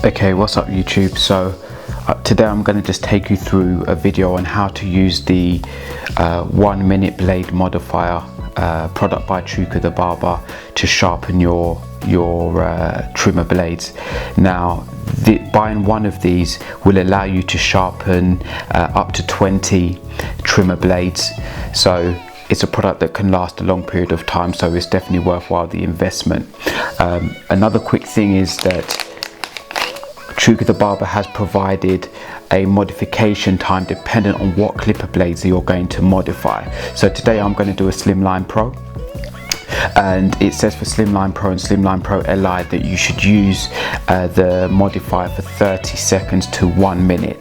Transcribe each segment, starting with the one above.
Okay, what's up YouTube? So today I'm going to just take you through a video on how to use the 1 minute blade modifier product by Chuka The Barber to sharpen your trimmer blades. Now buying one of these will allow you to sharpen up to 20 trimmer blades, so it's a product that can last a long period of time, so it's definitely worthwhile the investment. Another quick thing is that Chuka The Barber has provided a modification time dependent on what clipper blades you're going to modify. So today I'm going to do a Slimline Pro, and it says for Slimline Pro and Slimline Pro Li that you should use the modifier for 30 seconds to 1 minute.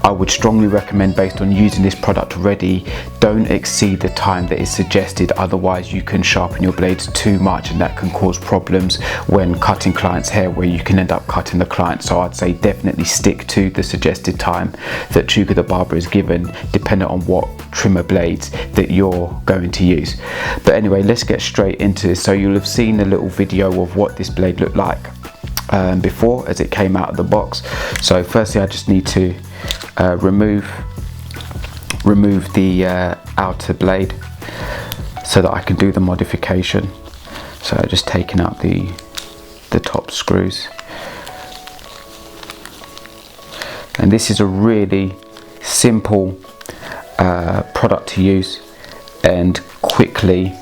I would strongly recommend, based on using this product already, don't exceed the time that is suggested, otherwise you can sharpen your blades too much and that can cause problems when cutting clients' hair, where you can end up cutting the client. So I'd say definitely stick to the suggested time that Chuka The Barber is given, depending on what trimmer blades that you're going to use. But anyway, let's get straight into this. So you'll have seen a little video of what this blade looked like before as it came out of the box. So firstly I just need to remove the outer blade so that I can do the modification. So just taking out the top screws, and this is a really simple product to use and quickly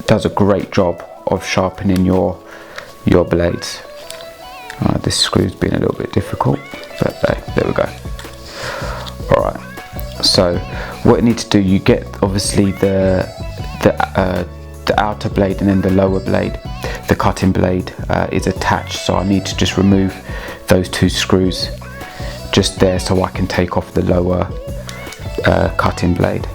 does a great job of sharpening your blades. This screw's been a little bit difficult, but there we go. Alright, so what you need to do, you get obviously the outer blade and then the lower blade. The cutting blade is attached, so I need to just remove those two screws just there so I can take off the lower cutting blade.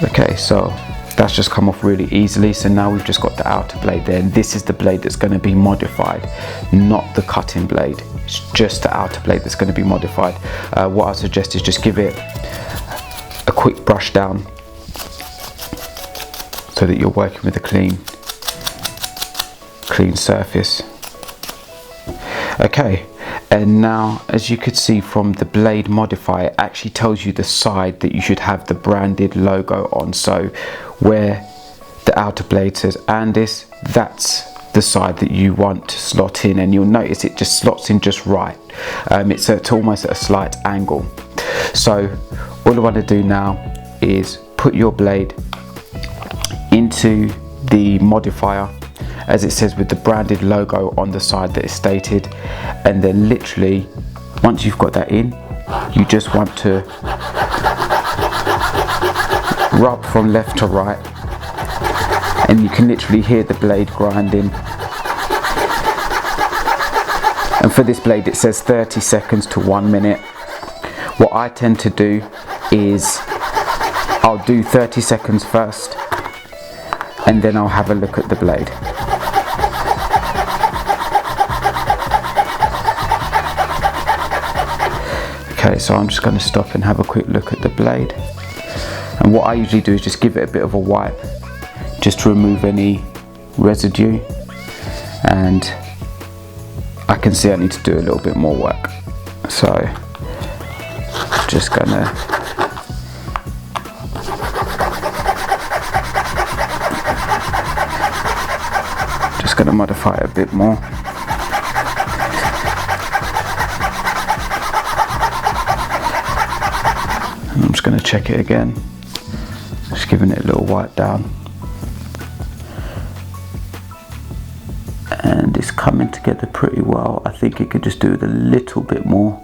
Okay, so that's just come off really easily. So now we've just got the outer blade there, and this is the blade that's going to be modified, not the cutting blade. It's just the outer blade that's going to be modified. What I suggest is just give it a quick brush down so that you're working with a clean surface. Okay. And now, as you could see from the blade modifier, it actually tells you the side that you should have the branded logo on. So where the outer blade says Andis, that's the side that you want to slot in, and you'll notice it just slots in just right. It's almost at a slight angle. So all I want to do now is put your blade into the modifier, as it says, with the branded logo on the side that is stated, and then literally once you've got that in, you just want to rub from left to right, and you can literally hear the blade grinding. And for this blade it says 30 seconds to 1 minute. What I tend to do is I'll do 30 seconds first, and then I'll have a look at the blade. Okay, so I'm just going to stop and have a quick look at the blade, and what I usually do is just give it a bit of a wipe just to remove any residue, and I can see I need to do a little bit more work, so just gonna modify it a bit more. I'm just going to check it again, just giving it a little wipe down, and it's coming together pretty well. I think it could just do with a little bit more,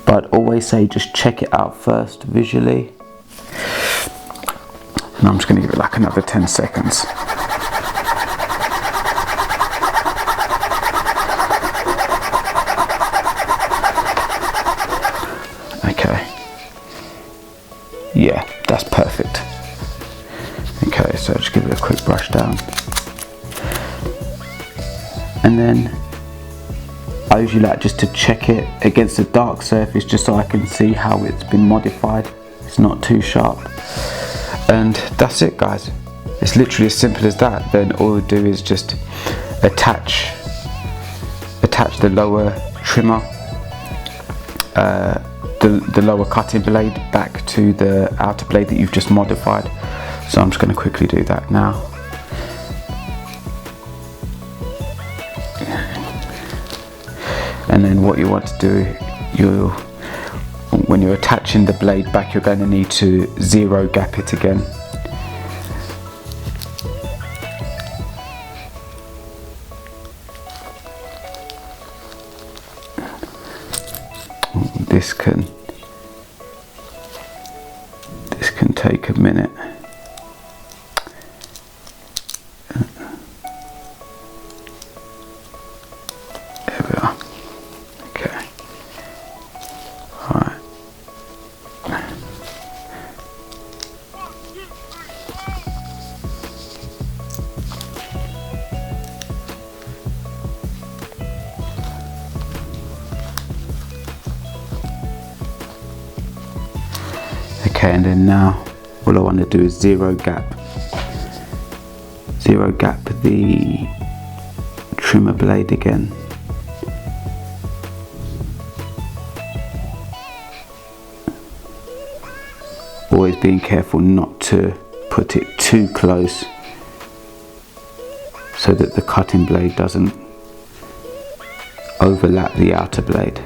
but always say just check it out first visually. And I'm just going to give it like another 10 seconds. Yeah, that's perfect. Okay, so just give it a quick brush down. And then I usually like just to check it against a dark surface just so I can see how it's been modified. It's not too sharp. And that's it, guys. It's literally as simple as that. Then all we do is just attach the lower trimmer, the lower cutting blade back to the outer blade that you've just modified. So I'm just going to quickly do that now. And then what you want to do, when you're attaching the blade back, you're going to need to zero gap it again. This can take a minute. There we are. Okay. All right. Okay, and then now all I want to do is zero gap the trimmer blade again. Always being careful not to put it too close so that the cutting blade doesn't overlap the outer blade.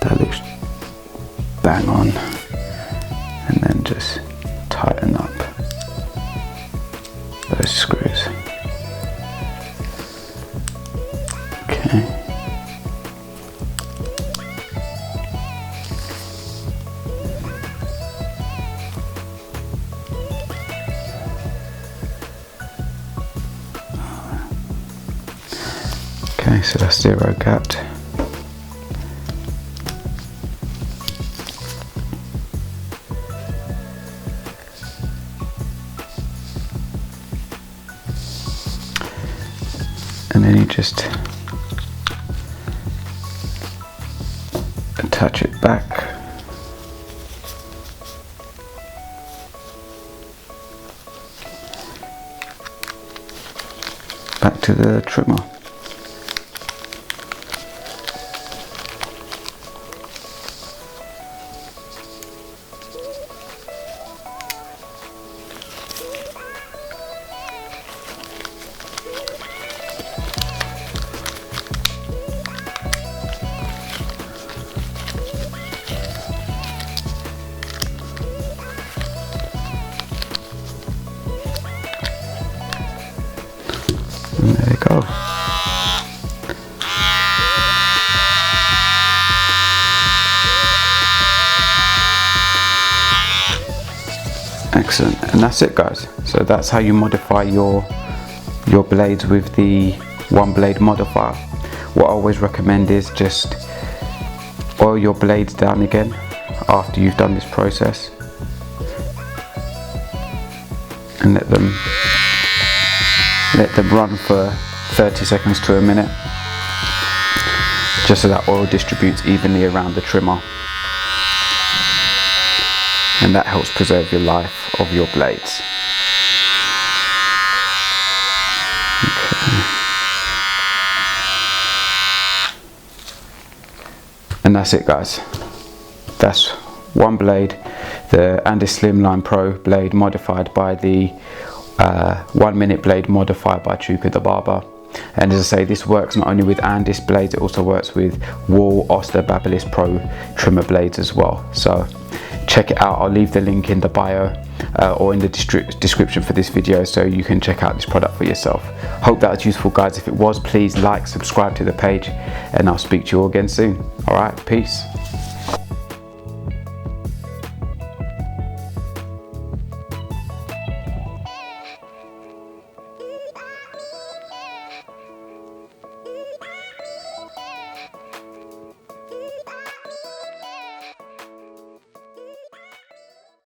That looks bang on. And then just tighten up those screws. Okay. Okay, so that's zero gapped. And then you just attach it back. Back to the trimmer. And there you go. Excellent, and that's it, guys. So that's how you modify your blades with the one blade modifier. What I always recommend is just oil your blades down again after you've done this process and let them run for 30 seconds to a minute, just so that oil distributes evenly around the trimmer, and that helps preserve your life of your blades. Okay. And that's it, guys. That's one blade, the Andis Slimline Pro blade modified by the 1 minute blade modifier by Chuka The Barber. And as I say, this works not only with Andis blades, it also works with Wall, Oster, Babyliss Pro trimmer blades as well. So check it out. I'll leave the link in the bio or in the description for this video, so you can check out this product for yourself. Hope that was useful, guys. If it was, please like, subscribe to the page, and I'll speak to you all again soon. All right, peace.